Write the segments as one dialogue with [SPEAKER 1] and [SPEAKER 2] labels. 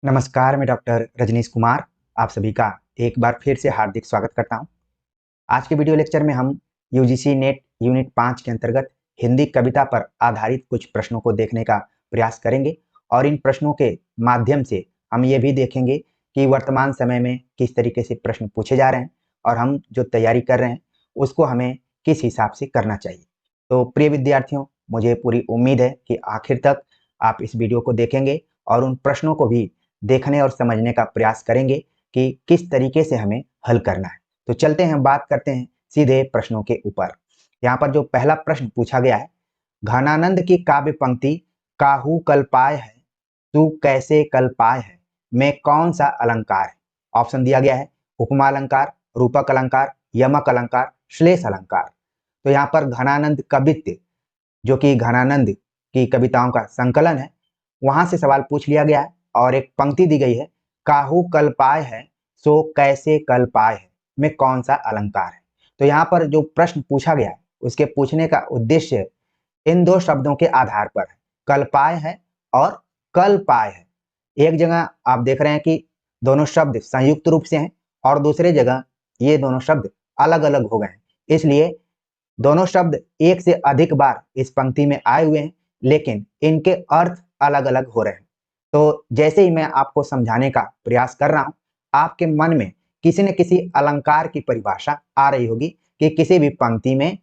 [SPEAKER 1] नमस्कार, मैं डॉक्टर रजनीश कुमार आप सभी का एक बार फिर से हार्दिक स्वागत करता हूं। आज के वीडियो लेक्चर में हम यूजीसी नेट यूनिट 5 के अंतर्गत हिंदी कविता पर आधारित कुछ प्रश्नों को देखने का प्रयास करेंगे और इन प्रश्नों के माध्यम से हम ये भी देखेंगे कि वर्तमान समय में किस तरीके से प्रश्न पूछे जा रहे हैं और हम जो तैयारी कर रहे हैं उसको हमें किस हिसाब से करना चाहिए। तो प्रिय विद्यार्थियों, मुझे पूरी उम्मीद है कि आखिर तक आप इस वीडियो को देखेंगे और उन प्रश्नों को भी देखने और समझने का प्रयास करेंगे कि किस तरीके से हमें हल करना है। तो चलते हैं, बात करते हैं सीधे प्रश्नों के ऊपर। यहाँ पर जो पहला प्रश्न पूछा गया है, घनानंद की काव्य पंक्ति काहू कल्पाय है, तू कैसे कल्पाय है, में कौन सा अलंकार है? ऑप्शन दिया गया है उपमा अलंकार, रूपक अलंकार, यमक अलंकार, श्लेष अलंकार। तो यहाँ पर घनानंद कवित्त, जो कि घनानंद की कविताओं का संकलन है, वहां से सवाल पूछ लिया गया है और एक पंक्ति दी गई है, काहू कल्पाय है सो कैसे कल्पाय है, में कौन सा अलंकार है। तो यहाँ पर जो प्रश्न पूछा गया है उसके पूछने का उद्देश्य इन दो शब्दों के आधार पर है, कल्पाय है और कल्पाय है। एक जगह आप देख रहे हैं कि दोनों शब्द संयुक्त रूप से हैं और दूसरे जगह ये दोनों शब्द अलग अलग हो गए हैं, इसलिए दोनों शब्द एक से अधिक बार इस पंक्ति में आए हुए हैं लेकिन इनके अर्थ अलग अलग हो रहे हैं। तो जैसे ही मैं आपको समझाने का प्रयास कर रहा हूं, आपके मन में किसी न किसी अलंकार की परिभाषा आ रही होगी कि किसी भी पंक्ति में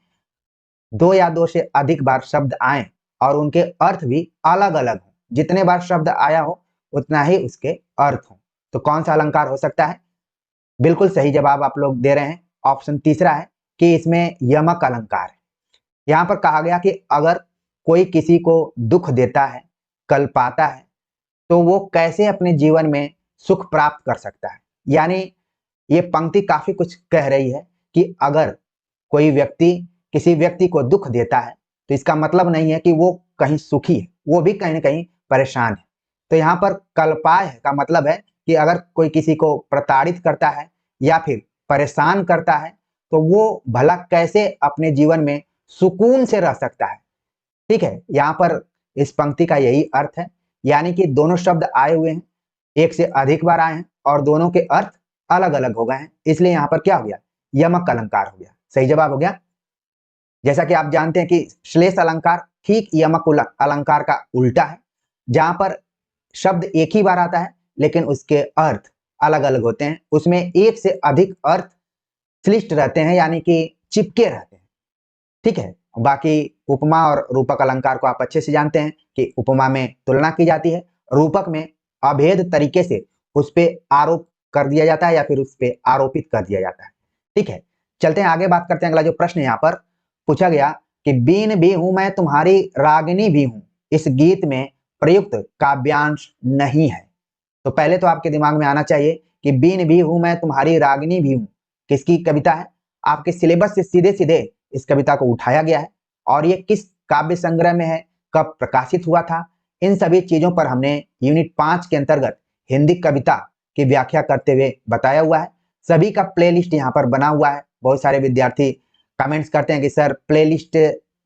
[SPEAKER 1] दो या दो से अधिक बार शब्द आए और उनके अर्थ भी अलग अलग हो। जितने बार शब्द आया हो उतना ही उसके अर्थ हो। तो कौन सा अलंकार हो सकता है? बिल्कुल सही जवाब आप लोग दे रहे हैं, ऑप्शन तीसरा है कि इसमें यमक अलंकार है। यहाँ पर कहा गया कि अगर कोई किसी को दुख देता है, कल्पाता है, तो वो कैसे अपने जीवन में सुख प्राप्त कर सकता है। यानी ये पंक्ति काफी कुछ कह रही है कि अगर कोई व्यक्ति किसी व्यक्ति को दुख देता है तो इसका मतलब नहीं है कि वो कहीं सुखी है, वो भी कहीं ना कहीं परेशान है। तो यहाँ पर कल्पाय का मतलब है कि अगर कोई किसी को प्रताड़ित करता है या फिर परेशान करता है तो वो भला कैसे अपने जीवन में सुकून से रह सकता है। ठीक है, यहाँ पर इस पंक्ति का यही अर्थ है, यानी कि दोनों शब्द आए हुए हैं, एक से अधिक बार आए हैं और दोनों के अर्थ अलग अलग हो गए हैं, इसलिए यहाँ पर क्या हो गया? यमक अलंकार हो गया। सही जवाब हो गया। जैसा कि आप जानते हैं कि श्लेष अलंकार ठीक यमक अलंकार का उल्टा है, जहां पर शब्द एक ही बार आता है लेकिन उसके अर्थ अलग अलग होते हैं, उसमें एक से अधिक अर्थ श्लिष्ट रहते हैं, यानी कि चिपके रहते हैं। ठीक है, बाकी उपमा और रूपक अलंकार को आप अच्छे से जानते हैं कि उपमा में तुलना की जाती है, रूपक में अभेद तरीके से उस पर आरोप कर दिया जाता है या फिर उस पर आरोपित कर दिया जाता है। ठीक है, चलते हैं आगे, बात करते हैं। अगला जो प्रश्न यहाँ पर पूछा गया कि बीन भी हूं मैं तुम्हारी रागिनी भी हूं, इस गीत में प्रयुक्त काव्यांश नहीं है। तो पहले तो आपके दिमाग में आना चाहिए कि बीन भी हूं मैं तुम्हारी रागिनी भी हूं किसकी कविता है। आपके सिलेबस से सीधे सीधे इस कविता को उठाया गया है और ये किस काव्य संग्रह में है, कब प्रकाशित हुआ था, इन सभी चीजों पर हमने यूनिट 5 के अंतर्गत हिंदी कविता की व्याख्या करते हुए बताया हुआ है। सभी का प्लेलिस्ट यहाँ पर बना हुआ है। बहुत सारे विद्यार्थी कमेंट्स करते हैं कि सर प्लेलिस्ट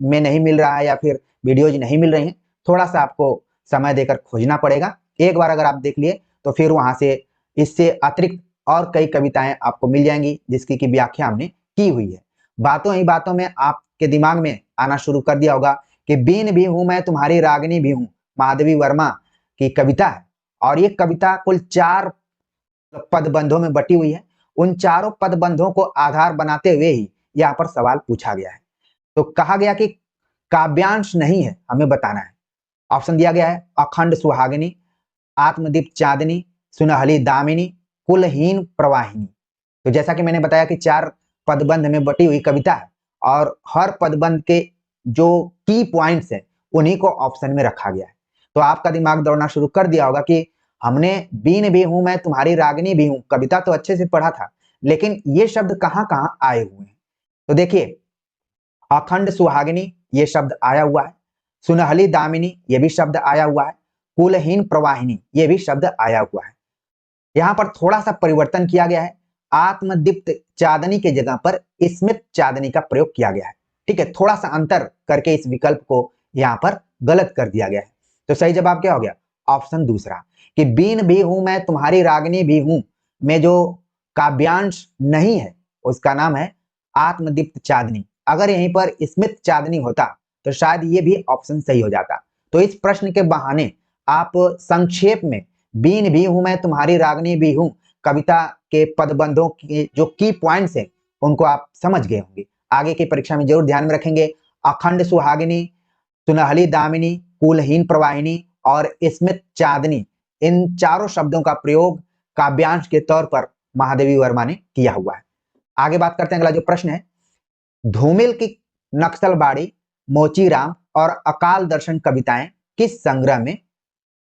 [SPEAKER 1] में नहीं मिल रहा है या फिर वीडियोज नहीं मिल रही हैं। थोड़ा सा आपको समय देकर खोजना पड़ेगा। एक बार अगर आप देख लिए तो फिर वहां से इससे अतिरिक्त और कई कविताएं आपको मिल जाएंगी जिसकी की व्याख्या हमने की हुई है। बातों ही बातों में आपके दिमाग में आना शुरू कर दिया होगा कि बीन भी हूं मैं तुम्हारी रागिनी भी हूं, माधवी वर्मा की कविता है और ये कविता कुल 4 पदबंधों में बटी हुई है। उन चारों पदबंधों को आधार बनाते हुए ही यहाँ पर सवाल पूछा गया है। तो कहा गया कि काव्यांश नहीं है, हमें बताना है। ऑप्शन दिया गया है अखंड सुहागिनी, आत्मदीप चांदनी, सुनहली दामिनी, कुलहीन प्रवाहिनी। तो जैसा कि मैंने बताया कि 4 पदबंध में बटी हुई कविता है और हर पदबंध के जो की पॉइंट्स हैं उन्हीं को ऑप्शन में रखा गया है। तो आपका दिमाग दौड़ना शुरू कर दिया होगा कि हमने बीन भी हूं मैं तुम्हारी रागिनी भी हूं कविता तो अच्छे से पढ़ा था, लेकिन ये शब्द कहां कहां आए हुए हैं। तो देखिए, अखंड सुहागिनी ये शब्द आया हुआ है, सुनहली दामिनी ये भी शब्द आया हुआ है, कुलहीन प्रवाहिनी ये भी शब्द आया हुआ है। यहाँ पर थोड़ा सा परिवर्तन किया गया है, आत्मदीप्त चांदनी के जगह पर स्मित चांदनी का प्रयोग किया गया है। ठीक है, थोड़ा सा अंतर करके इस विकल्प को यहाँ पर गलत कर दिया गया है। तो सही जवाब क्या हो गया? ऑप्शन दूसरा, कि बीन भी हूं मैं तुम्हारी रागनी भी हूं में जो काव्यांश नहीं है उसका नाम है आत्मदीप्त चांदनी। अगर यहीं पर स्मित चांदनी होता तो शायद ये भी ऑप्शन सही हो जाता। तो इस प्रश्न के बहाने आप संक्षेप में बीन भी हूं मैं तुम्हारी रागनी भी हूं कविता के पदबंधों के जो की पॉइंट्स हैं उनको आप समझ गए होंगे। आगे की परीक्षा में जरूर ध्यान में रखेंगे। अखंड सुहागिनी, सुनहली दामिनी, कुलहीन प्रवाहिनी और स्मित चांदनी, इन चारों शब्दों का प्रयोग काव्यांश के तौर पर महादेवी वर्मा ने किया हुआ है। आगे बात करते हैं, अगला जो प्रश्न है, धूमिल की नक्सलबाड़ी, मोचीराम और अकाल दर्शन कविताएं किस संग्रह में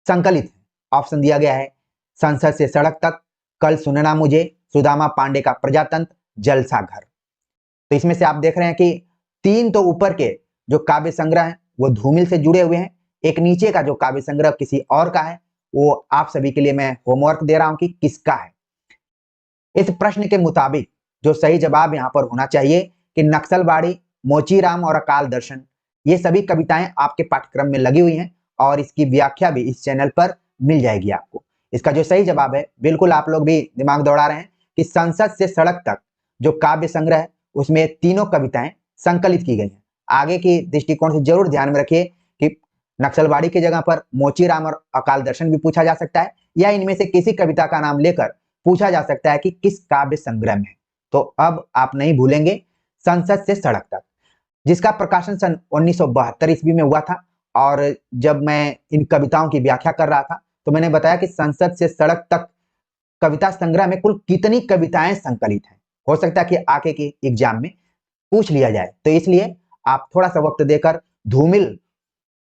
[SPEAKER 1] संकलित है? ऑप्शन दिया गया है संसद से सड़क तक, कल सुनना मुझे, सुदामा पांडे का प्रजातंत्र, जलसा घर। तो इसमें से आप देख रहे हैं कि तीन तो ऊपर के जो काव्य संग्रह हैं वो धूमिल से जुड़े हुए हैं, एक नीचे का जो काव्य संग्रह किसी और का है। वो आप सभी के लिए मैं होमवर्क दे रहा हूं कि किसका है। इस प्रश्न के मुताबिक जो सही जवाब यहाँ पर होना चाहिए कि नक्सलबाड़ी, मोचीराम और अकाल दर्शन, ये सभी कविताएं आपके पाठ्यक्रम में लगी हुई हैं और इसकी व्याख्या भी इस चैनल पर मिल जाएगी आपको। इसका जो सही जवाब है, बिल्कुल आप लोग भी दिमाग दौड़ा रहे हैं कि संसद से सड़क तक जो काव्य संग्रह है उसमें तीनों कविताएं संकलित की गई हैं। आगे की दृष्टिकोण से जरूर ध्यान में रखिए कि नक्सलबाड़ी की जगह पर मोचीराम और अकाल दर्शन भी पूछा जा सकता है या इनमें से किसी कविता का नाम लेकर पूछा जा सकता है कि किस काव्य संग्रह में है। तो अब आप नहीं भूलेंगे संसद से सड़क तक, जिसका प्रकाशन सन 1972 ईस्वी में हुआ था। और जब मैं इन कविताओं की व्याख्या कर रहा था तो मैंने बताया कि संसद से सड़क तक कविता संग्रह में कुल कितनी कविताएं संकलित हैं। हो सकता है कि आगे के एग्जाम में पूछ लिया जाए, तो इसलिए आप थोड़ा सा वक्त देकर धूमिल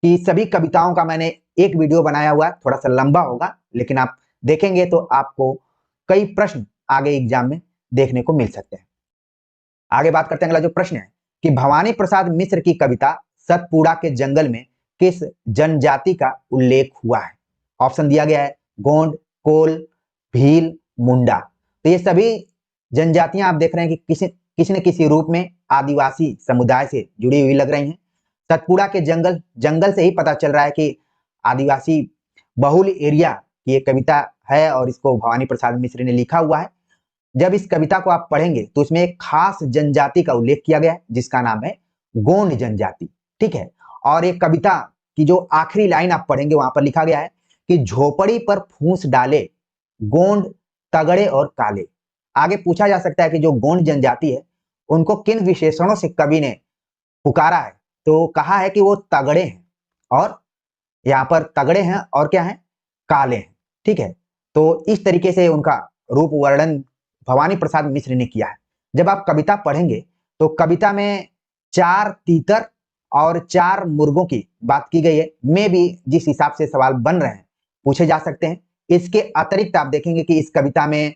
[SPEAKER 1] की सभी कविताओं का मैंने एक वीडियो बनाया हुआ है, थोड़ा सा लंबा होगा लेकिन आप देखेंगे तो आपको कई प्रश्न आगे एग्जाम में देखने को मिल सकते हैं। आगे बात करते हैं, अगला जो प्रश्न है कि भवानी प्रसाद मिश्र की कविता सतपुड़ा के जंगल में किस जनजाति का उल्लेख हुआ है? ऑप्शन दिया गया है गोंड, कोल, भील, मुंडा। तो ये सभी जनजातियां आप देख रहे हैं कि किसी न किसी रूप में आदिवासी समुदाय से जुड़ी हुई लग रही हैं। सतपुड़ा के जंगल से ही पता चल रहा है कि आदिवासी बहुल एरिया की ये कविता है और इसको भवानी प्रसाद मिश्र ने लिखा हुआ है। जब इस कविता को आप पढ़ेंगे तो इसमें एक खास जनजाति का उल्लेख किया गया है जिसका नाम है गोंड जनजाति। ठीक है, और एक कविता की जो आखिरी लाइन आप पढ़ेंगे वहां पर लिखा गया है कि झोपड़ी पर फूस डाले गोंड तगड़े और काले। आगे पूछा जा सकता है कि जो गोंड जनजाति है उनको किन विशेषणों से कवि ने पुकारा है? तो कहा है कि वो तगड़े हैं, और यहाँ पर तगड़े हैं और क्या है, काले हैं। ठीक है, तो इस तरीके से उनका रूप वर्णन भवानी प्रसाद मिश्र ने किया है। जब आप कविता पढ़ेंगे तो कविता में 4 तीतर और 4 मुर्गों की बात की गई है। में भी जिस हिसाब से सवाल बन रहे हैं पूछे जा सकते हैं। इसके अतिरिक्त आप देखेंगे कि इस कविता में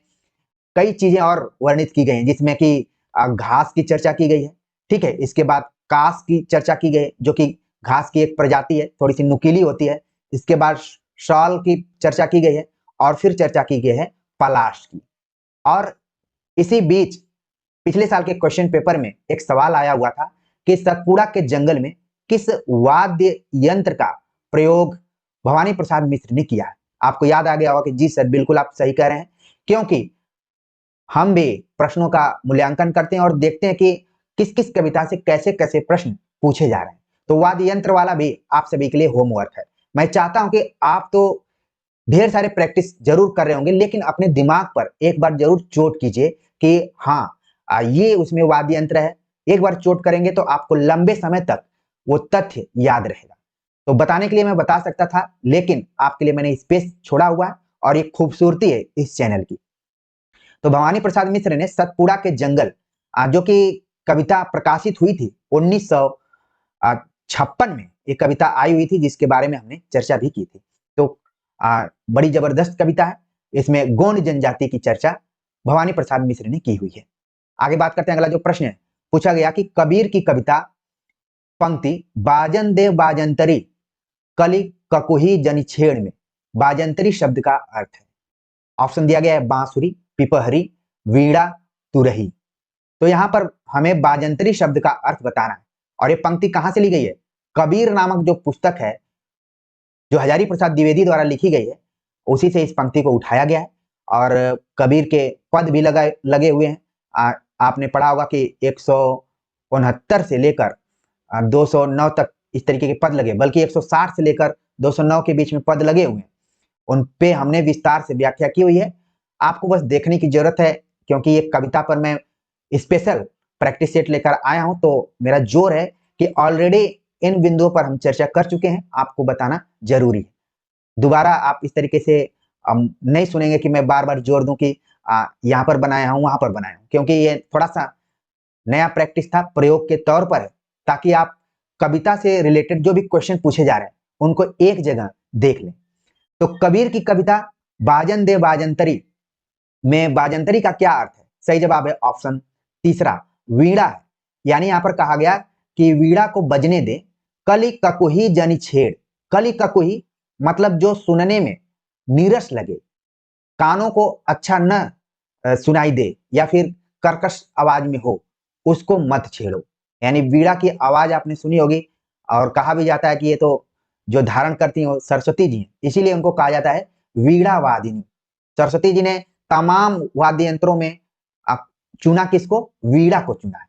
[SPEAKER 1] कई चीजें और वर्णित की गई हैं, जिसमें कि घास की चर्चा की गई है। ठीक है, इसके बाद कास की चर्चा की गई जो कि घास की एक प्रजाति है, थोड़ी सी नुकीली होती है। इसके बाद शॉल की चर्चा की गई है और फिर चर्चा की गई है पलाश की। और इसी बीच पिछले साल के क्वेश्चन पेपर में एक सवाल आया हुआ था कि सतपुड़ा के जंगल में किस वाद्य यंत्र का प्रयोग भवानी प्रसाद मिश्र ने किया है? आपको याद आ गया होगा कि जी सर बिल्कुल आप सही कह रहे हैं, क्योंकि हम भी प्रश्नों का मूल्यांकन करते हैं और देखते हैं कि किस किस कविता से कैसे कैसे प्रश्न पूछे जा रहे हैं। तो वाद्य यंत्र वाला भी आप सभी के लिए होमवर्क है। मैं चाहता हूं कि आप तो ढेर सारे प्रैक्टिस जरूर कर रहे होंगे, लेकिन अपने दिमाग पर एक बार जरूर चोट कीजिए कि हाँ ये उसमें वाद्य यंत्र है। एक बार चोट करेंगे तो आपको लंबे समय तक वो तथ्य याद रहेगा। तो बताने के लिए मैं बता सकता था, लेकिन आपके लिए मैंने स्पेस छोड़ा हुआ है और ये खूबसूरती है इस चैनल की। तो भवानी प्रसाद मिश्र ने सतपुड़ा के जंगल जो कि कविता प्रकाशित हुई थी 1956 में, ये कविता आई हुई थी जिसके बारे में हमने चर्चा भी की थी। तो बड़ी जबरदस्त कविता है। इसमें गोंड जनजाति की चर्चा भवानी प्रसाद मिश्र ने की हुई है। आगे बात करते हैं, अगला जो प्रश्न है पूछा गया कि कबीर की कविता पंक्ति बाजन देव बाजंतरी कली ककुही जनिछेड़ में बाजंतरी शब्द का अर्थ है। ऑप्शन दिया गया है बांसुरी, पिपहरी, वीणा, तुरही। तो यहां पर हमें बाजंतरी शब्द का अर्थ बताना है। और ये पंक्ति कहां से ली गई है? कबीर नामक जो पुस्तक है जो हजारी प्रसाद द्विवेदी द्वारा लिखी गई है, उसी से इस पंक्ति को उठाया गया है और कबीर के पद भी लगे हुए हैं। आपने पढ़ा होगा कि 169 से लेकर 209 तक इस तरीके के पद लगे, बल्कि 160 से लेकर 209 के बीच में पद लगे हुए हैं। उन पे हमने विस्तार से व्याख्या की हुई है, आपको बस देखने की जरूरत है, क्योंकि ये कविता पर मैं स्पेशल प्रैक्टिस सेट लेकर आया हूं। तो मेरा जोर है कि ऑलरेडी इन बिंदुओं पर हम चर्चा कर चुके हैं, आपको बताना जरूरी है। दोबारा आप इस तरीके से नहीं सुनेंगे कि मैं बार बार जोर दूं कि यहाँ पर बनाया हूं वहां पर बनाया हूं, क्योंकि ये थोड़ा सा नया प्रैक्टिस था, प्रयोग के तौर पर है, ताकि आप कविता से रिलेटेड जो भी क्वेश्चन पूछे जा रहे हैं उनको एक जगह देख लें। तो कबीर की कविता बाजन दे बाजंतरी में बाजंतरी का क्या अर्थ है? सही जवाब है ऑप्शन तीसरा, वीणा है। यानी यहां पर कहा गया कि वीणा को बजने दे, कली ककुही जनि छेड़। कली ककुही मतलब जो सुनने में नीरस लगे, कानों को अच्छा न सुनाई दे या फिर कर्कश आवाज में हो, उसको मत छेड़ो। यानी वीणा की आवाज आपने सुनी होगी, और कहा भी जाता है कि ये तो जो धारण करती हैं सरस्वती जी हैं, इसीलिए उनको कहा जाता है वीणा वादिनी। सरस्वती जी ने तमाम वाद्य यंत्रों में चुना किसको? वीणा को चुना है।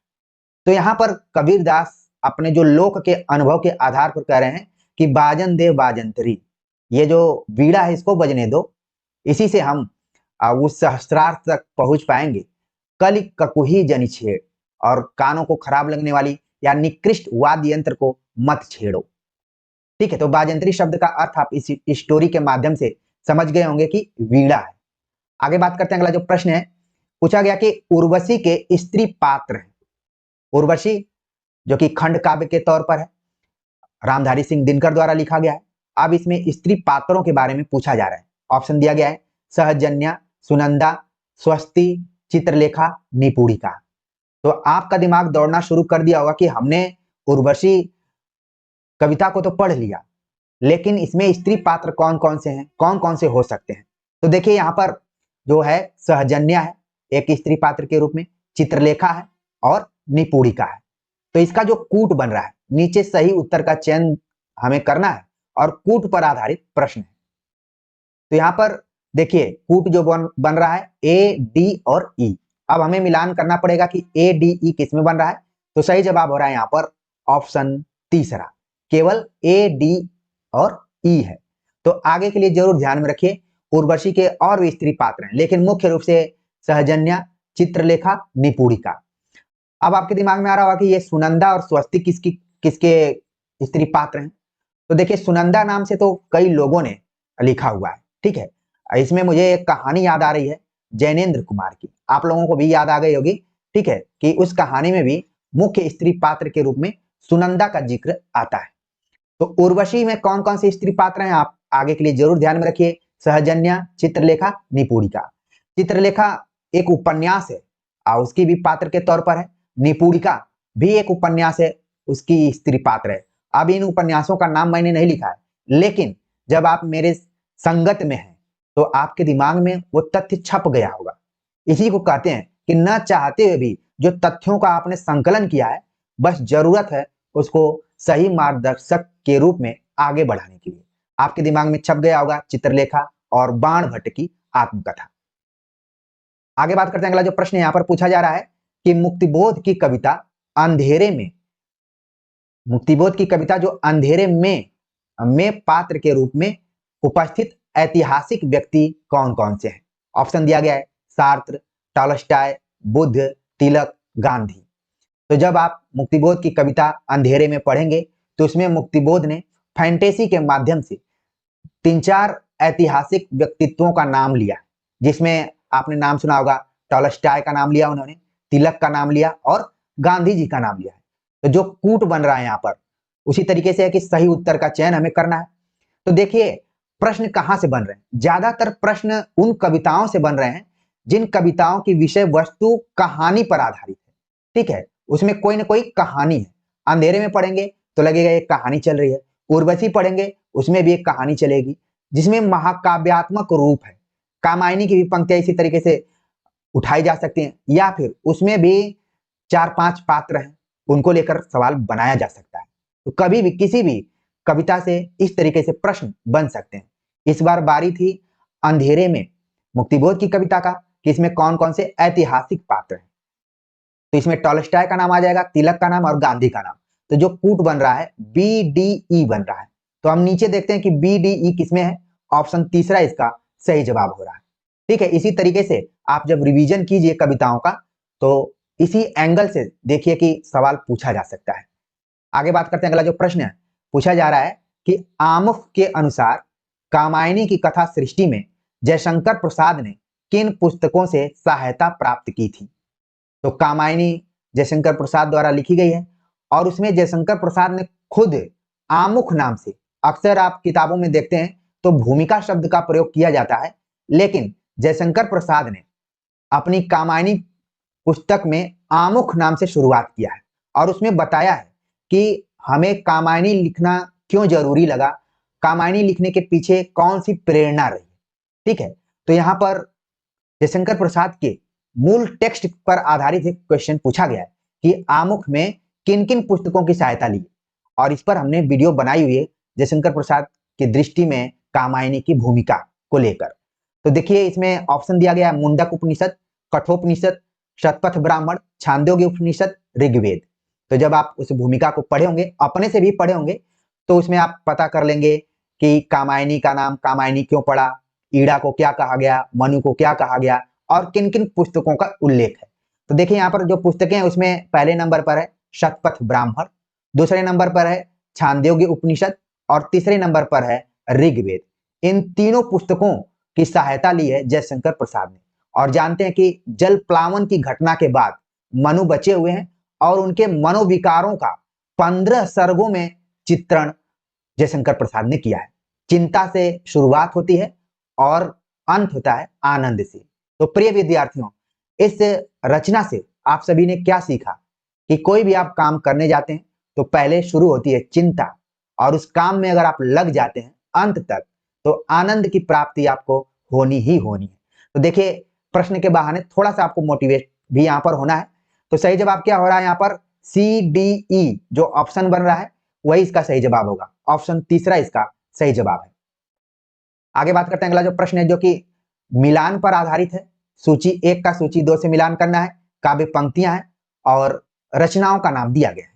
[SPEAKER 1] तो यहाँ पर कबीर दास अपने जो लोक के अनुभव के आधार पर कह रहे हैं कि बाजन दे बाजंतरी, ये जो वीणा है इसको बजने दो, इसी से हम उस सहस्त्रार्थ तक पहुंच पाएंगे। कली ककुही जनि छेड़, और कानों को खराब लगने वाली या निकृष्ट वाद्य यंत्र को मत छेड़ो। ठीक है, तो बाजंतरी शब्द का अर्थ आप इस स्टोरी के माध्यम से समझ गए होंगे कि वीणा है। आगे बात करते हैं, अगला जो प्रश्न है पूछा गया कि उर्वशी के स्त्री पात्र है। उर्वशी जो कि खंड काव्य के तौर पर है, रामधारी सिंह दिनकर द्वारा लिखा गया है। अब इसमें स्त्री पात्रों के बारे में पूछा जा रहा है। ऑप्शन दिया गया है सहजन्या, सुनंदा, स्वस्ति, चित्रलेखा, निपुणिका। तो आपका दिमाग दौड़ना शुरू कर दिया होगा कि हमने उर्वशी कविता को तो पढ़ लिया, लेकिन इसमें स्त्री पात्र कौन कौन से हैं, कौन कौन से हो सकते हैं? तो देखिए यहाँ पर जो है सहजन्या है एक स्त्री पात्र के रूप में, चित्रलेखा है और निपुणिका है। तो इसका जो कूट बन रहा है, नीचे सही उत्तर का चयन हमें करना है और कूट पर आधारित प्रश्न है। तो यहाँ पर देखिए कूट जो बन रहा है ए, डी और ई। अब हमें मिलान करना पड़ेगा कि ए, डी, ई किस में बन रहा है। तो सही जवाब हो रहा है यहाँ पर ऑप्शन तीसरा, केवल ए, डी और ई है। तो आगे के लिए जरूर ध्यान में रखिए, उर्वशी के और भी स्त्री पात्र हैं, लेकिन मुख्य रूप से सहजन्या, चित्रलेखा, निपुणिका। अब आपके दिमाग में आ रहा होगा कि ये सुनंदा और स्वस्ति किसके स्त्री पात्र हैं। तो देखिए सुनंदा नाम से तो कई लोगों ने लिखा हुआ है, ठीक है। इसमें मुझे एक कहानी याद आ रही है जैनेन्द्र कुमार की, आप लोगों को भी याद आ गई होगी, ठीक है, कि उस कहानी में भी मुख्य स्त्री पात्र के रूप में सुनंदा का जिक्र आता है। तो उर्वशी में कौन कौन से स्त्री पात्र हैं आप आगे के लिए जरूर ध्यान में रखिए, सहजन्या, चित्रलेखा, निपुणिका। चित्रलेखा एक उपन्यास है और उसकी भी पात्र के तौर पर है। निपुणिका भी एक उपन्यास है, उसकी स्त्री पात्र है। अब इन उपन्यासों का नाम मैंने नहीं लिखा है, लेकिन जब आप मेरे संगत में हैं तो आपके दिमाग में वो तथ्य छप गया होगा। इसी को कहते हैं कि न चाहते हुए भी जो तथ्यों का आपने संकलन किया है, बस जरूरत है उसको सही मार्गदर्शक के रूप में आगे बढ़ाने के लिए। आपके दिमाग में छप गया होगा चित्रलेखा और बाण भट्ट की आत्मकथा। आगे बात करते हैं, अगला जो प्रश्न यहाँ पर पूछा जा रहा है कि मुक्तिबोध की कविता अंधेरे में, मुक्तिबोध की कविता जो अंधेरे में पात्र के रूप में उपस्थित ऐतिहासिक व्यक्ति कौन कौन से हैं? ऑप्शन दिया गया है सार्त्र, टॉलस्टॉय, बुद्ध, तिलक, गांधी। तो जब आप मुक्तिबोध की कविता अंधेरे में पढ़ेंगे तो उसमें मुक्तिबोध ने फैंटेसी के माध्यम से 3-4 ऐतिहासिक व्यक्तित्वों का नाम लिया, जिसमें आपने नाम सुना होगा, टॉलस्टॉय का नाम लिया उन्होंने, तिलक का नाम लिया और गांधी जी का नाम लिया है। तो जो कूट बन रहा है यहाँ पर उसी तरीके से है कि सही उत्तर का चयन हमें करना है। तो देखिए प्रश्न कहां से बन रहे हैं, ज्यादातर प्रश्न उन कविताओं से बन रहे हैं जिन कविताओं की विषय वस्तु कहानी पर आधारित है, ठीक है, उसमें कोई ना कोई कहानी है। अंधेरे में पढ़ेंगे तो लगेगा एक कहानी चल रही है, उर्वशी पढ़ेंगे उसमें भी एक कहानी चलेगी जिसमें महाकाव्यात्मक रूप है। कामायनी की भी पंक्तियां इसी तरीके से उठाई जा सकती हैं, या फिर उसमें भी 4-5 पात्र हैं, उनको लेकर सवाल बनाया जा सकता है। तो कभी भी किसी भी कविता से इस तरीके से प्रश्न बन सकते हैं। इस बार बारी थी अंधेरे में मुक्तिबोध की कविता का कि इसमें कौन कौन से ऐतिहासिक पात्र हैं। तो इसमें टॉलस्टॉय का नाम आ जाएगा, तिलक का नाम और गांधी का नाम। तो जो कूट बन रहा है BDE बन रहा है। तो हम नीचे देखते हैं कि BDE किसमें है, ऑप्शन तीसरा इसका सही जवाब हो रहा है। ठीक है, इसी तरीके से आप जब रिवीजन कीजिए कविताओं का तो इसी एंगल से देखिए कि सवाल पूछा जा सकता है। आगे बात करते हैं, अगला जो प्रश्न है पूछा जा रहा है कि आमुख के अनुसार कामायनी की कथा सृष्टि में जयशंकर प्रसाद ने किन पुस्तकों से सहायता प्राप्त की थी। तो कामायनी जयशंकर प्रसाद द्वारा लिखी गई है और उसमें जयशंकर प्रसाद ने खुद आमुख नाम से, अक्सर आप किताबों में देखते हैं तो भूमिका शब्द का प्रयोग किया जाता है, लेकिन जयशंकर प्रसाद ने अपनी कामायनी पुस्तक में आमुख नाम से शुरुआत किया है और उसमें बताया है कि हमें कामायनी लिखना क्यों जरूरी लगा, कामायनी लिखने के पीछे कौन सी प्रेरणा रही। ठीक है, तो यहाँ पर जयशंकर प्रसाद के मूल टेक्स्ट पर आधारित एक क्वेश्चन पूछा गया है कि आमुख में किन किन पुस्तकों की सहायता ली, और इस पर हमने वीडियो बनाई हुई है जयशंकर प्रसाद की दृष्टि में कामायनी की भूमिका को लेकर। तो देखिए इसमें ऑप्शन दिया गया है मुंडक उपनिषद, कठोपनिषद, शतपथ ब्राह्मण, छांदोग्य उपनिषद, ऋग्वेद। तो जब आप उस भूमिका को पढ़े होंगे, अपने से भी पढ़े होंगे, तो उसमें आप पता कर लेंगे कि कामायनी का नाम कामायनी क्यों पड़ा, ईड़ा को क्या कहा गया, मनु को क्या कहा गया और किन किन पुस्तकों का उल्लेख है। तो देखिए यहाँ पर जो पुस्तकें हैं उसमें पहले नंबर पर है शतपथ ब्राह्मण, दूसरे नंबर पर है छांदोग्य उपनिषद और तीसरे नंबर पर है ऋग्वेद। इन तीनों पुस्तकों की सहायता ली है जयशंकर प्रसाद ने। और जानते हैं कि जल प्लावन की घटना के बाद मनु बचे हुए हैं और उनके मनोविकारों का 15 सर्गों में चित्रण जयशंकर प्रसाद ने किया है। चिंता से शुरुआत होती है और अंत होता है आनंद से। तो प्रिय विद्यार्थियों, इस रचना से आप सभी ने क्या सीखा कि कोई भी आप काम करने जाते हैं तो पहले शुरू होती है चिंता, और उस काम में अगर आप लग जाते हैं अंत तक तो आनंद की प्राप्ति आपको होनी ही होनी है। तो देखिए प्रश्न के बहाने थोड़ा सा आपको मोटिवेट भी यहाँ पर होना है। तो सही जवाब क्या हो रहा है यहाँ पर, CDE जो ऑप्शन बन रहा है वही इसका सही जवाब होगा, ऑप्शन तीसरा इसका सही जवाब है। आगे बात करते हैं, अगला जो प्रश्न है जो कि मिलान पर आधारित है। सूची 1 का सूची 2 से मिलान करना है, काव्य पंक्तियां हैं और रचनाओं का नाम दिया गया है।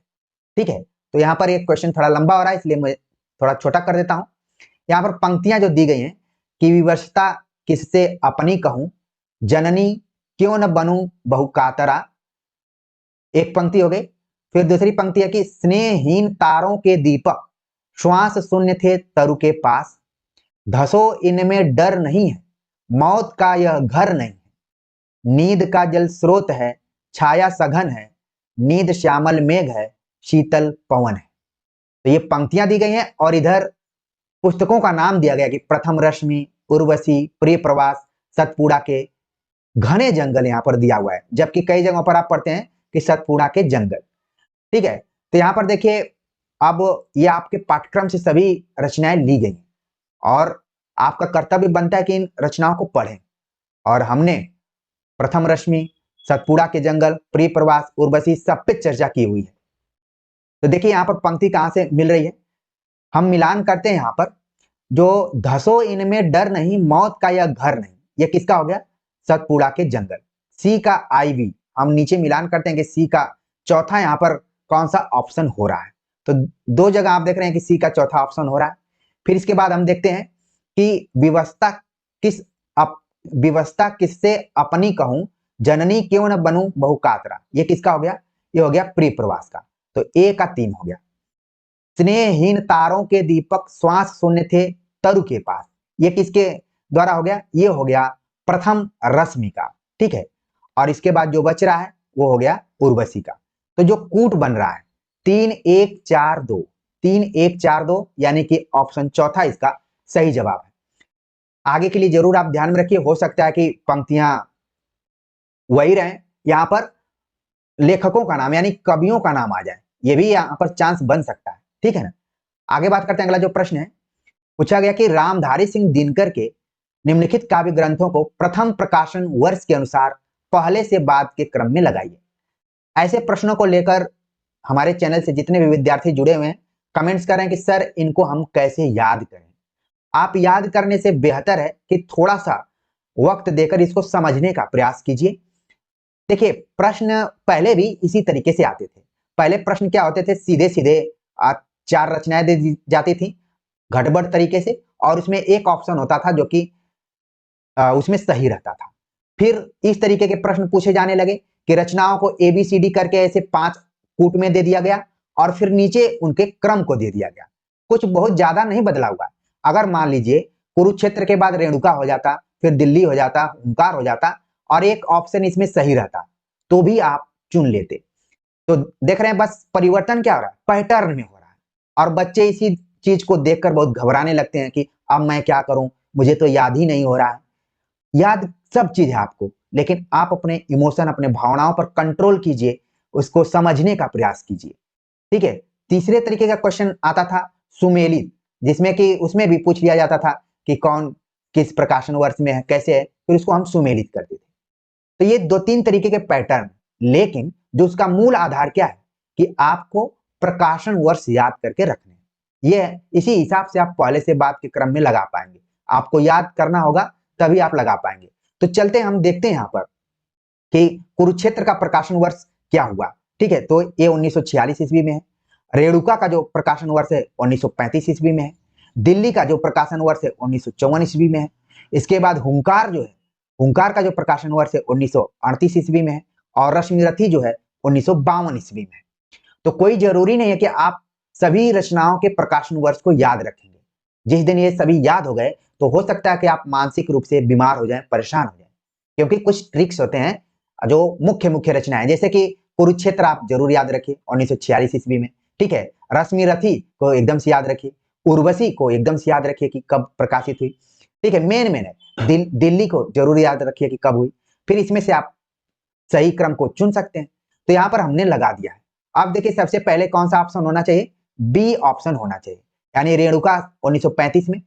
[SPEAKER 1] ठीक है, तो यहाँ पर एक क्वेश्चन थोड़ा लंबा हो रहा है इसलिए मैं थोड़ा छोटा कर देता हूं। यहाँ पर पंक्तियां जो दी गई हैं कि विवशता किससे अपनी कहूं, जननी क्यों न बनूं बहुकातरा, एक पंक्ति हो गई। फिर दूसरी पंक्ति है कि स्नेहहीन तारों के दीपक श्वास शून्य थे तरु के पास, धसो इनमें डर नहीं है मौत का यह घर नहीं है, नींद का जल स्रोत है छाया सघन है, नींद श्यामल मेघ है शीतल पवन है। तो ये पंक्तियां दी गई हैं और इधर पुस्तकों का नाम दिया गया कि प्रथम रश्मि, उर्वशी, प्रिय प्रवास, सतपुड़ा के घने जंगल यहाँ पर दिया हुआ है, जबकि कई जगहों पर आप पढ़ते हैं कि सतपुड़ा के जंगल। ठीक है, तो यहाँ पर देखिए अब ये आपके पाठ्यक्रम से सभी रचनाएं ली गई और आपका कर्तव्य बनता है कि इन रचनाओं को पढ़ें। और हमने प्रथम रश्मि, सतपुड़ा के जंगल, प्रिय प्रवास, उर्वशी सब पे चर्चा की हुई है। तो देखिए यहाँ पर पंक्ति कहाँ से मिल रही है, हम मिलान करते हैं यहाँ पर, जो धसो इनमें डर नहीं मौत का यह घर नहीं, ये किसका हो गया, सतपुड़ा के जंगल। सी का IV हम नीचे मिलान करते हैं कि सी का चौथा यहाँ पर कौन सा ऑप्शन हो रहा है। तो दो जगह आप देख रहे हैं कि सी का चौथा ऑप्शन हो रहा है। फिर इसके बाद हम देखते हैं कि विवशता किससे अपनी कहूं, जननी क्यों न बनूं बहुकातरा, ये किसका हो गया, ये हो गया प्रिय प्रवास का। तो A का 3 हो गया। स्नेहहीन तारों के दीपक श्वास शून्य थे तरु के पास, ये किसके द्वारा हो गया, ये हो गया प्रथम रश्मि का। ठीक है, और इसके बाद जो बच रहा है वो हो गया उर्वशी का। तो जो कूट बन रहा है 3 1 4 2, 3 1 4 2 यानी कि ऑप्शन चौथा इसका सही जवाब है। आगे के लिए जरूर आप ध्यान में रखिए, हो सकता है कि पंक्तियां वही रहें, यहां पर लेखकों का नाम यानी कवियों का नाम आ जाए, ये भी यहां पर चांस बन सकता है। ठीक है ना, आगे बात करते हैं। अगला जो प्रश्न है पूछा गया कि रामधारी सिंह दिनकर के निम्नलिखित काव्य ग्रंथों को प्रथम प्रकाशन वर्ष के अनुसार पहले से बाद के क्रम में लगाइए। ऐसे प्रश्नों को लेकर हमारे चैनल से जितने भी विद्यार्थी जुड़े हुए हैं कमेंट्स कर रहे हैं कि सर इनको हम कैसे याद करें। आप याद करने से बेहतर है कि थोड़ा सा वक्त देकर इसको समझने का प्रयास कीजिए। देखिए, प्रश्न पहले भी इसी तरीके से आते थे। पहले प्रश्न क्या होते थे, सीधे सीधे चार रचनाएं दे दी जाती थी घटबड़ तरीके से, और उसमें एक ऑप्शन होता था जो कि उसमें सही रहता था। फिर इस तरीके के प्रश्न पूछे जाने लगे कि रचनाओं को ABCD करके ऐसे 5 कूट में दे दिया गया और फिर नीचे उनके क्रम को दे दिया गया। कुछ बहुत ज्यादा नहीं बदला हुआ। अगर मान लीजिए कुरुक्षेत्र के बाद रेणुका हो जाता, फिर दिल्ली हो जाता, हुंकार हो जाता और एक ऑप्शन इसमें सही रहता, तो भी आप चुन लेते। तो देख रहे हैं बस परिवर्तन क्या हो रहा है, पैटर्न में हो रहा है। और बच्चे इसी चीज को देखकर बहुत घबराने लगते हैं कि अब मैं क्या करूं, मुझे तो याद ही नहीं हो रहा है। याद सब चीज है आपको, लेकिन आप अपने इमोशन, अपने भावनाओं पर कंट्रोल कीजिए, उसको समझने का प्रयास कीजिए। ठीक है। तीसरे तरीके का क्वेश्चन आता था सुमेलित, जिसमें कि उसमें भी पूछ लिया जाता था कि कौन किस प्रकाशन वर्ष में है, कैसे है, फिर उसको हम सुमेलित करते थे। तो ये 2-3 तरीके के पैटर्न, लेकिन जो उसका मूल आधार क्या है कि आपको प्रकाशन वर्ष याद करके रखने हैं। ये इसी हिसाब से आप पहले से बात के क्रम में लगा पाएंगे। आपको याद करना होगा तभी आप लगा पाएंगे। तो चलते हम देखते हैं यहाँ पर कि कुरुक्षेत्र का प्रकाशन वर्ष क्या हुआ। ठीक है, तो ये 1946 ईस्वी में है। रेणुका का जो प्रकाशन वर्ष है 1935 ईस्वी में है। दिल्ली का जो प्रकाशन वर्ष है 1954 ईस्वी में है। इसके बाद हुंकार जो है, हुंकार का जो प्रकाशन वर्ष है 1938 ईस्वी में है। और रश्मिरथी जो है 1952 ईस्वी में है। तो कोई जरूरी नहीं है कि आप सभी रचनाओं के प्रकाशन वर्ष को याद रखेंगे। जिस दिन ये सभी याद हो गए तो हो सकता है कि आप मानसिक रूप से बीमार हो जाएं, परेशान हो जाएं, क्योंकि कुछ ट्रिक्स होते हैं जो मुख्य मुख्य रचनाएं, जैसे कि कुरुक्षेत्र आप जरूर याद रखिए 1946 ईस्वी में। ठीक है। रश्मिरथी को एकदम से याद रखिए। उर्वशी को एकदम से याद रखिए कि कब प्रकाशित हुई। ठीक है, मेन है। दिल्ली को जरूर याद रखिए कि कब हुई। फिर इसमें से आप सही क्रम को चुन सकते हैं। तो यहाँ पर हमने लगा दिया है। अब देखिए सबसे पहले कौन सा ऑप्शन होना चाहिए, बी ऑप्शन होना चाहिए, यानी रेणुका 1935 में,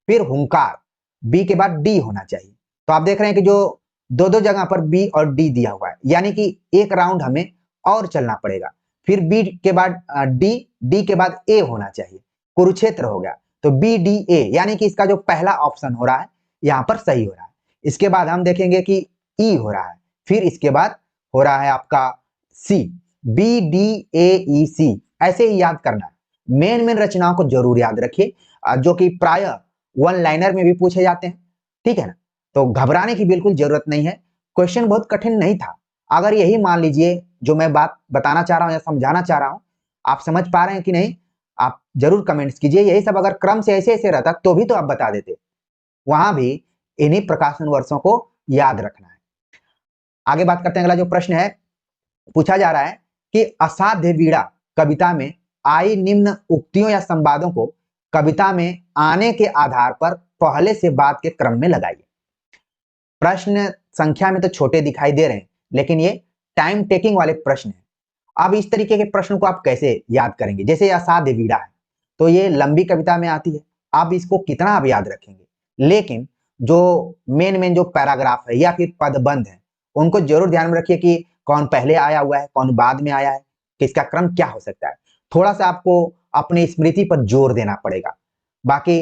[SPEAKER 1] फिर हुंकार, बी के बाद डी होना चाहिए। तो आप देख रहे हैं कि जो दो दो जगह पर बी और डी दिया हुआ है, यानी कि एक राउंड हमें और चलना पड़ेगा। फिर बी के बाद डी, डी के बाद ए होना चाहिए। कुरुक्षेत्र हो गया, तो बी डी ए, यानी कि इसका जो पहला ऑप्शन हो रहा है यहाँ पर सही हो रहा है। इसके बाद हम देखेंगे कि ई हो रहा है, फिर इसके बाद हो रहा है आपका सी, बी डी ए ई सी, ऐसे ही याद करना है। मेन रचनाओं को जरूर याद रखिए, जो कि प्राय वन लाइनर में भी पूछे जाते हैं। ठीक है ना, तो घबराने की बिल्कुल जरूरत नहीं है। क्वेश्चन बहुत कठिन नहीं था। अगर यही मान लीजिए जो मैं बात बताना चाह रहा हूं या समझाना चाह रहा हूं, आप समझ पा रहे हैं कि नहीं, आप जरूर कमेंट्स कीजिए। यही सब अगर क्रम से ऐसे ऐसे रहता तो भी तो आप बता देते। वहां भी इन्हीं प्रकाशन वर्षों को याद रखना है। आगे बात करते हैं। अगला जो प्रश्न है पूछा जा रहा है कि असाध्य वीणा कविता में आई निम्न उक्तियों या संवादों को कविता में आने के आधार पर पहले से बात के क्रम में लगाइए। प्रश्न संख्या में तो छोटे दिखाई दे रहे हैं, लेकिन ये टाइम टेकिंग वाले प्रश्न हैं। अब इस तरीके के प्रश्न को आप कैसे याद करेंगे, जैसे असाध्य वीणा है तो ये लंबी कविता में आती है, आप इसको कितना आप याद रखेंगे। लेकिन जो मेन जो पैराग्राफ है या फिर पदबंध है, उनको जरूर ध्यान में रखिए कि कौन पहले आया हुआ है, कौन बाद में आया है, किसका क्रम क्या हो सकता है। थोड़ा सा आपको अपनी स्मृति पर जोर देना पड़ेगा। बाकी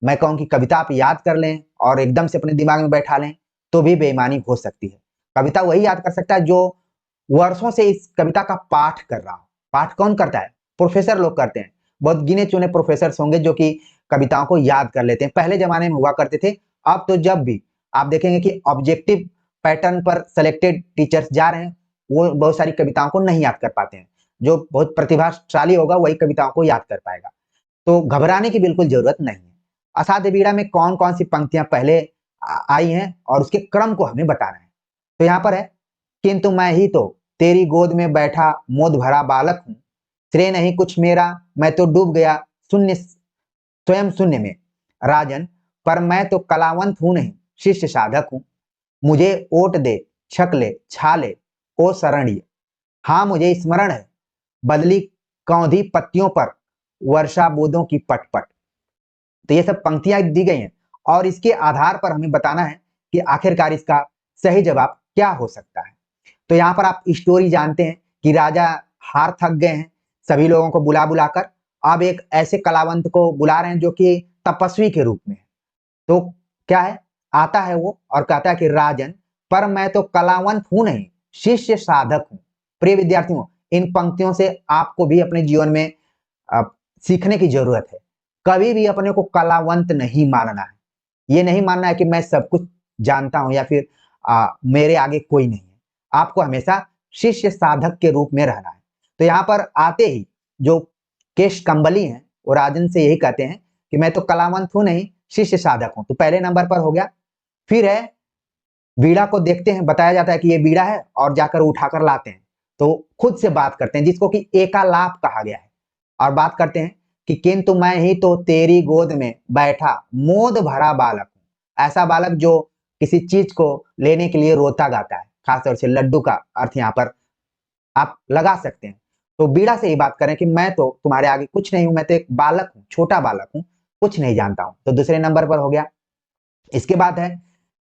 [SPEAKER 1] मैं कहूँ कि कविता आप याद कर लें और एकदम से अपने दिमाग में बैठा लें तो भी बेईमानी हो सकती है। कविता वही याद कर सकता है जो वर्षों से इस कविता का पाठ कर रहा हो। पाठ कौन करता है, प्रोफेसर लोग करते हैं। बहुत गिने चुने प्रोफेसर होंगे जो कि कविताओं को याद कर लेते हैं। पहले जमाने में हुआ करते थे। अब तो जब भी आप देखेंगे कि ऑब्जेक्टिव पैटर्न पर सेलेक्टेड टीचर्स जा रहे हैं, वो बहुत सारी कविताओं को नहीं याद कर पाते हैं। जो बहुत प्रतिभाशाली होगा वही कविताओं को याद कर पाएगा। तो घबराने की बिल्कुल जरूरत नहीं है। असाध्य वीणा में कौन कौन सी पंक्तियां पहले आई हैं और उसके क्रम को हमें बताना है। तो यहाँ पर है, किंतु मैं ही तो तेरी गोद में बैठा मोद भरा बालक हूं, श्रेय नहीं कुछ मेरा, मैं तो डूब गया शून्य स्वयं शून्य में। राजन, पर मैं तो कलावंत हूं नहीं, शिष्य साधक हूं। मुझे ओट दे छक ले छा ले ओ शरण्य। हाँ मुझे स्मरण है बदली कौंधी पत्तियों पर वर्षा बूंदों की पटपट। तो ये सब पंक्तियां दी गई हैं और इसके आधार पर हमें बताना है कि आखिरकार इसका सही जवाब क्या हो सकता है। तो यहाँ पर आप स्टोरी जानते हैं कि राजा हार थक गए हैं, सभी लोगों को बुला बुलाकर अब एक ऐसे कलावंत को बुला रहे हैं जो कि तपस्वी के रूप में है। तो क्या है, आता है वो और कहता है कि राजन, पर मैं तो कलावंत हूं नहीं, शिष्य साधक हूं। प्रिय विद्यार्थियों, इन पंक्तियों से आपको भी अपने जीवन में सीखने की जरूरत है। कभी भी अपने को कलावंत नहीं मानना है। ये नहीं मानना है कि मैं सब कुछ जानता हूं या फिर मेरे आगे कोई नहीं है। आपको हमेशा शिष्य साधक के रूप में रहना है। तो यहाँ पर आते ही जो केश कंबली हैं वो राजन से यही कहते हैं कि मैं तो कलावंत हूं नहीं, शिष्य साधक हूं। तो पहले नंबर पर हो गया। फिर है बीड़ा को देखते हैं, बताया जाता है कि ये बीड़ा है और जाकर उठाकर लाते हैं। तो खुद से बात करते हैं, जिसको कि एकालाप कहा गया है। और बात करते हैं कि किंतु मैं ही तो तेरी गोद में बैठा मोद भरा बालक हूं। ऐसा बालक जो किसी चीज को लेने के लिए रोता गाता है, खासतौर से लड्डू का अर्थ यहाँ पर आप लगा सकते हैं। तो बीड़ा से ही बात करें कि मैं तो तुम्हारे आगे कुछ नहीं हूं, मैं तो एक बालक हूं, छोटा बालक हूं, कुछ नहीं जानता हूं। तो दूसरे नंबर पर हो गया। इसके बाद है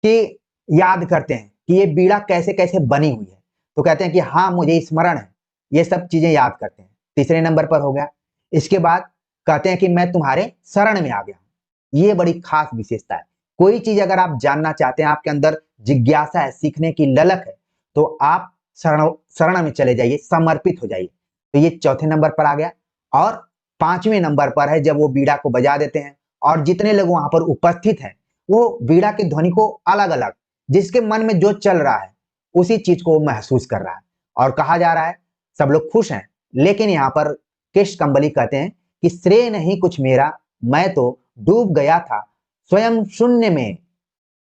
[SPEAKER 1] कि याद करते हैं कि ये बीड़ा कैसे कैसे बनी हुई है। तो कहते हैं कि हाँ मुझे स्मरण है, ये सब चीजें याद करते हैं। तीसरे नंबर पर हो गया। इसके बाद कहते हैं कि मैं तुम्हारे शरण में आ गया हूं। ये बड़ी खास विशेषता है। कोई चीज अगर आप जानना चाहते हैं, आपके अंदर जिज्ञासा है, सीखने की ललक है, तो आप शरण शरण में चले जाइए, समर्पित हो जाइए। तो ये चौथे नंबर पर आ गया। और पांचवें नंबर पर है जब वो बीड़ा को बजा देते हैं और जितने लोग वहां पर उपस्थित हैं वो बीड़ा की ध्वनि को अलग अलग, जिसके मन में जो चल रहा है उसी चीज को महसूस कर रहा है। और कहा जा रहा है सब लोग खुश हैं। लेकिन यहाँ पर केश कंबली कहते हैं कि श्रेय नहीं कुछ मेरा, मैं तो डूब गया था स्वयं शून्य में।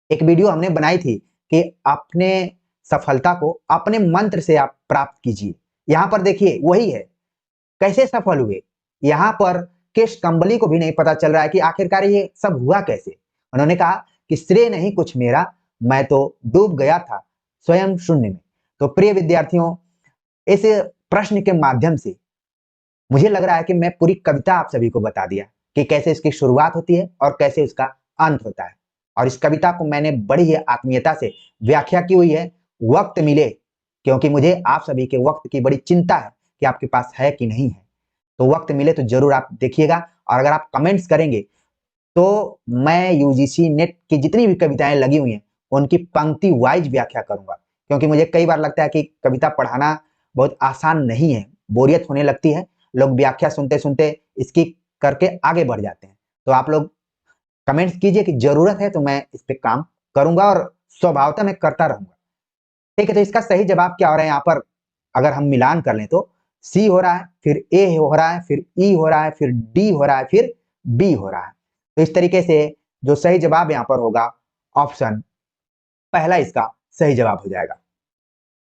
[SPEAKER 1] एक वीडियो हमने बनाई थी कि अपने सफलता को अपने मंत्र से आप प्राप्त कीजिए। यहाँ पर देखिए वही है। कैसे सफल हुए, यहाँ पर केश कंबली को भी नहीं पता चल रहा है कि आखिरकार ये सब हुआ कैसे। उन्होंने कहा कि श्रेय नहीं कुछ मेरा, मैं तो डूब गया था स्वयं शून्य में। तो प्रिय विद्यार्थियों, इस प्रश्न के माध्यम से मुझे लग रहा है कि मैं पूरी कविता आप सभी को बता दिया कि कैसे इसकी शुरुआत होती है और कैसे उसका अंत होता है। और इस कविता को मैंने बड़ी ही आत्मीयता से व्याख्या की हुई है। वक्त मिले, क्योंकि मुझे आप सभी के वक्त की बड़ी चिंता है कि आपके पास है कि नहीं है। तो वक्त मिले तो जरूर आप देखिएगा। और अगर आप कमेंट्स करेंगे तो मैं यूजीसी नेट की जितनी भी कविताएं लगी हुई हैं उनकी पंक्ति वाइज व्याख्या करूंगा। क्योंकि मुझे कई बार लगता है कि कविता पढ़ाना बहुत आसान नहीं है, बोरियत होने लगती है। लोग व्याख्या सुनते सुनते इसकी करके आगे बढ़ जाते हैं। तो आप लोग कमेंट्स कीजिए कि जरूरत है तो मैं इस पे काम करूंगा और स्वभावतः मैं करता रहूंगा। ठीक है, तो इसका सही जवाब क्या हो रहा है यहाँ पर अगर हम मिलान कर लें तो सी हो रहा है, फिर ए हो रहा है, फिर ई हो रहा है, फिर डी हो रहा है, फिर बी हो रहा है। तो इस तरीके से जो सही जवाब यहाँ पर होगा ऑप्शन पहला इसका सही जवाब हो जाएगा।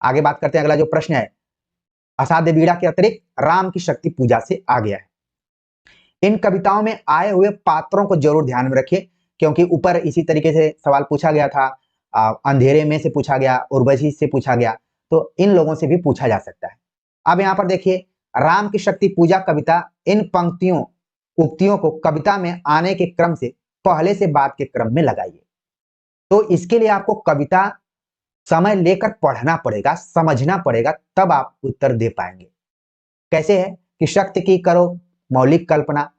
[SPEAKER 1] आगे बात करते हैं। अगला जो प्रश्न है, असाध्य बीड़ा के अतिरिक्त राम की शक्ति पूजा से आ गया है। इन कविताओं में आए हुए पात्रों को जरूर ध्यान में रखिए, क्योंकि ऊपर इसी तरीके से सवाल पूछा गया था। अंधेरे में से पूछा गया, उर्वशी से पूछा गया, तो इन लोगों से भी पूछा जा सकता है। अब यहाँ पर देखिए, राम की शक्ति पूजा कविता, इन पंक्तियों उक्तियों को कविता में आने के क्रम से पहले से बाद के क्रम में लगाइए। तो इसके लिए आपको कविता समय लेकर पढ़ना पड़ेगा, समझना पड़ेगा, तब आप उत्तर दे पाएंगे। कैसे है कि शक्ति की करो मौलिक कल्पना,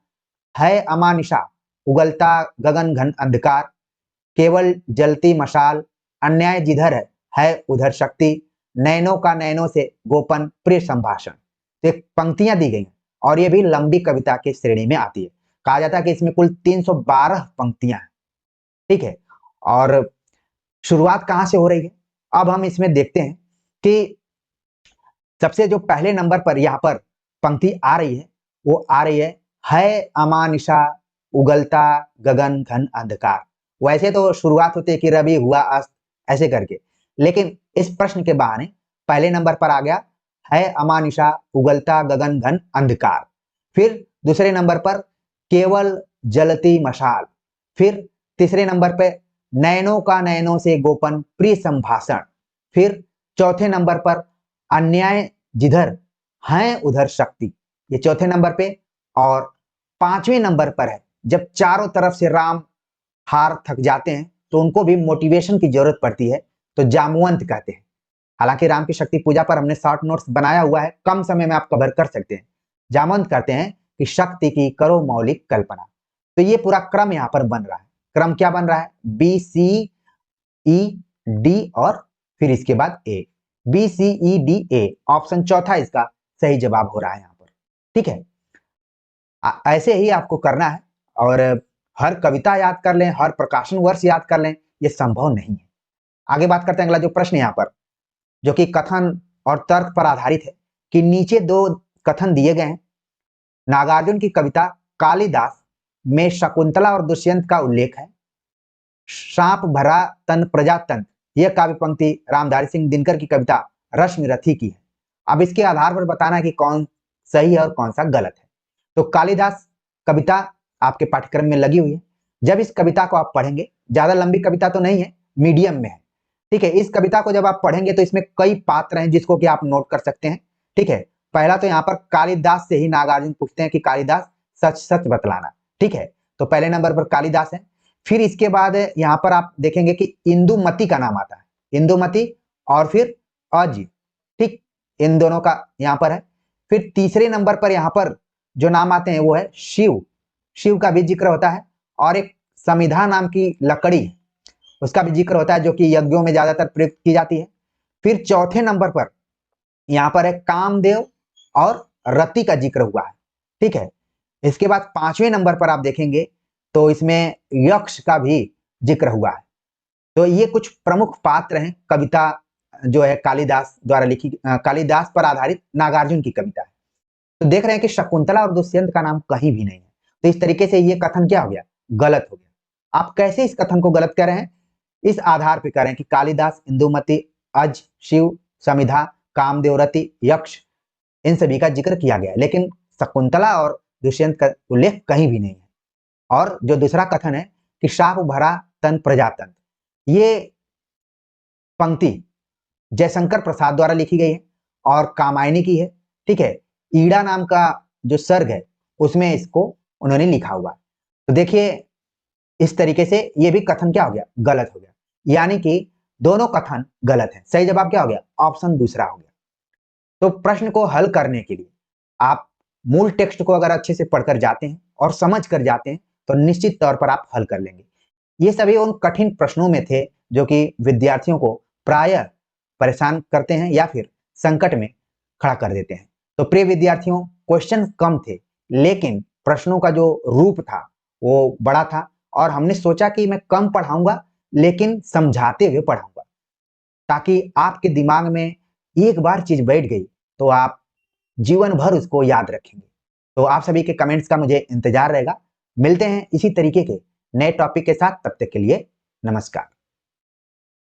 [SPEAKER 1] है अमानिशा उगलता गगन घन अंधकार, केवल जलती मशाल, अन्याय जिधर है उधर शक्ति, नैनों का नैनों से गोपन प्रिय संभाषण। तो एक पंक्तियां दी गई हैं और ये भी लंबी कविता की श्रेणी में आती है। कहा जाता है कि इसमें कुल 312 पंक्तियां हैं। ठीक है, और शुरुआत कहां से हो रही है अब हम इसमें देखते हैं कि सबसे जो पहले नंबर पर यहाँ पर पंक्ति आ रही है वो आ रही है अमानिशा उगलता गगन घन अंधकार। वैसे तो शुरुआत होती है कि रवि हुआ अस्त ऐसे करके, लेकिन इस प्रश्न के बहाने पहले नंबर पर आ गया है अमानिशा उगलता गगन घन अंधकार। फिर दूसरे नंबर पर केवल जलती मशाल। फिर तीसरे नंबर पर नैनों का नैनों से गोपन प्रिय संभाषण। फिर चौथे नंबर पर अन्याय जिधर है उधर शक्ति, ये चौथे नंबर पे। और पांचवें नंबर पर है जब चारों तरफ से राम हार थक जाते हैं तो उनको भी मोटिवेशन की जरूरत पड़ती है, तो जामवंत कहते हैं। हालांकि राम की शक्ति पूजा पर हमने शॉर्ट नोट्स बनाया हुआ है, कम समय में आप कवर कर सकते हैं। जामवंत कहते हैं कि शक्ति की करो मौलिक कल्पना। तो ये पूरा क्रम यहाँ पर बन रहा है। क्रम क्या बन रहा है? बी सी ई डी और फिर इसके बाद A. B C E D A, option चौथा इसका सही जवाब हो रहा है यहाँ पर। ठीक है, ऐसे ही आपको करना है। और हर कविता याद कर लें, हर प्रकाशन वर्ष याद कर लें, ये संभव नहीं है। आगे बात करते हैं अगला जो प्रश्न यहाँ पर, जो कि कथन और तर्क पर आधारित है, कि नीचे दो कथन दिए गए हैं। नागार्जुन की कविता कालिदास में शकुंतला और दुष्यंत का उल्लेख है। सांप भरा तन प्रजातंत्र, यह काव्य पंक्ति रामधारी सिंह दिनकर की कविता रश्मि रथी की है। अब इसके आधार पर बताना है कि कौन सही है और कौन सा गलत है। तो कालिदास कविता आपके पाठ्यक्रम में लगी हुई है। जब इस कविता को आप पढ़ेंगे, ज्यादा लंबी कविता तो नहीं है, मीडियम में है। ठीक है, इस कविता को जब आप पढ़ेंगे तो इसमें कई पात्र हैं जिसको कि आप नोट कर सकते हैं। ठीक है, पहला तो यहाँ पर कालिदास से ही नागार्जुन पूछते हैं कि कालिदास सच सच बतलाना। ठीक है, तो पहले नंबर पर कालिदास है। फिर इसके बाद यहाँ पर आप देखेंगे कि इंदुमती का नाम आता है, इंदुमती और फिर अज। ठीक, इन दोनों का यहाँ पर है। फिर तीसरे नंबर पर यहाँ पर जो नाम आते हैं वो है शिव, शिव का भी जिक्र होता है। और एक समिधा नाम की लकड़ी, उसका भी जिक्र होता है, जो कि यज्ञों में ज्यादातर प्रयुक्त की जाती है। फिर चौथे नंबर पर यहाँ पर है कामदेव और रति का जिक्र हुआ है। ठीक है, इसके बाद पांचवें नंबर पर आप देखेंगे तो इसमें यक्ष का भी जिक्र हुआ है। तो ये कुछ प्रमुख पात्र हैं। कविता जो है कालिदास द्वारा लिखी, कालिदास पर आधारित नागार्जुन की कविता है। तो देख रहे हैं कि शकुंतला और दुष्यंत का नाम कहीं भी नहीं है। तो इस तरीके से ये कथन क्या हो गया? गलत हो गया। आप कैसे इस कथन को गलत कर रहे हैं? इस आधार पर करें कि कालिदास, इंदुमती, अज, शिव, समिधा, कामदेवरति, यक्ष, इन सभी का जिक्र किया गया है, लेकिन शकुंतला और दुष्यंत का उल्लेख कहीं भी नहीं है। और जो दूसरा कथन है कि शाप भरा तन प्रजातंत्र, ये पंक्ति जयशंकर प्रसाद द्वारा लिखी गई है और कामायनी की है। ठीक है, ईड़ा नाम का जो सर्ग है उसमें इसको उन्होंने लिखा हुआ है। तो देखिए इस तरीके से ये भी कथन क्या हो गया? गलत हो गया। यानी कि दोनों कथन गलत है। सही जवाब क्या हो गया? ऑप्शन दूसरा हो गया। तो प्रश्न को हल करने के लिए आप मूल टेक्स्ट को अगर अच्छे से पढ़कर जाते हैं और समझ कर जाते हैं तो निश्चित तौर पर आप हल कर लेंगे। ये सभी उन कठिन प्रश्नों में थे जो कि विद्यार्थियों को प्रायः परेशान करते हैं या फिर संकट में खड़ा कर देते हैं। तो प्रिय विद्यार्थियों, क्वेश्चन कम थे लेकिन प्रश्नों का जो रूप था वो बड़ा था। और हमने सोचा कि मैं कम पढ़ाऊंगा लेकिन समझाते हुए पढ़ाऊंगा, ताकि आपके दिमाग में एक बार चीज बैठ गई तो आप जीवन भर उसको याद रखेंगे। तो आप सभी के कमेंट्स का मुझे इंतजार रहेगा। मिलते हैं इसी तरीके के नए टॉपिक के साथ, तब तक के लिए नमस्कार।